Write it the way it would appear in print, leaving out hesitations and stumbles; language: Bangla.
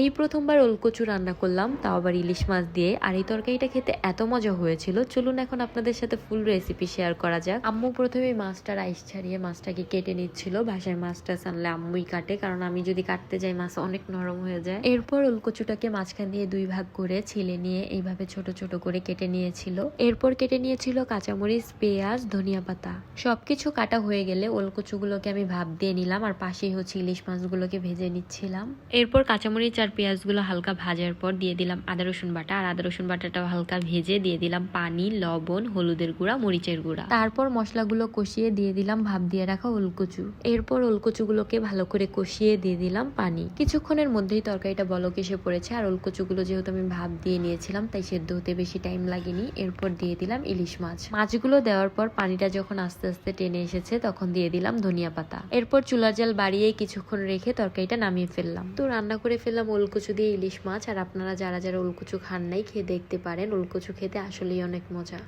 এই প্রথমবার ওলকচু রান্না করলাম, তাও আবার ইলিশ মাছ দিয়ে। আর এই তরকারিটা খেতে এত মজা হয়েছিল, চলুন এখন আপনাদের সাথে ফুল রেসিপি শেয়ার করা যাক। আম্মু প্রথমে মাছটা রাইস ছাড়িয়ে মাছটাকে কেটে নিচ্ছিল। বাসায় মাছটা আনলে আম্মুই কাটে, কারণ আমি যদি কাটতে যাই মাছ অনেক নরম হয়ে যায়। এরপর ওলকচুটাকে মাঝখান দিয়ে দুই ভাগ করে ছিলে নিয়ে এইভাবে ছোট ছোট করে কেটে নিয়েছিল। এরপর কেটে নিয়েছিল কাঁচামরিচ, পেঁয়াজ, ধনিয়া পাতা। সবকিছু কাটা হয়ে গেলে ওলকচুগুলোকে আমি ভাপ দিয়ে নিলাম, আর পাশেই হচ্ছে ইলিশ মাছগুলোকে ভেজে নিচ্ছিলাম। এরপর কাঁচামরিচ আর পেঁয়াজগুলো হালকা ভাজার পর দিয়ে দিলাম আদা রসুন বাটা, আর আদা রসুন বাটাটাও হালকা ভেজে দিয়ে দিলাম পানি, লবণ, হলুদের গুঁড়া, মরিচের গুঁড়া। তারপর মশলাগুলো কষিয়ে দিয়ে দিলাম ভাপ দিয়ে রাখা ওলকচু। এরপর ওলকচুগুলোকে ভালো করে কষিয়ে দিয়ে দিলাম পানি। কিছুক্ষণের মধ্যেই তরকারিটা বলক এসে পড়েছে, আর ওলকচুগুলো যেহেতু আমি ভাপ দিয়ে নিয়েছিলাম তাই সেদ্ধ হতে বেশি টাইম লাগেনি। এরপর দিয়ে দিলাম ইলিশ মাছ। মাছগুলো দেওয়ার পর পানিটা যখন আস্তে আস্তে টেনে এসেছে তখন দিয়ে দিলাম ধনিয়া পাতা। এরপর চুলার জাল বাড়িয়ে কিছুক্ষণ রেখে তরকারিটা নামিয়ে ফেললাম। তো রান্না করে ফেললাম ওলকচু দিয়ে ইলিশ মাছ। আর আপনারা যারা যারা ওলকচু খান নাই খেয়ে দেখতে পারেন, ওলকচু খেতে আসলেই অনেক মজা।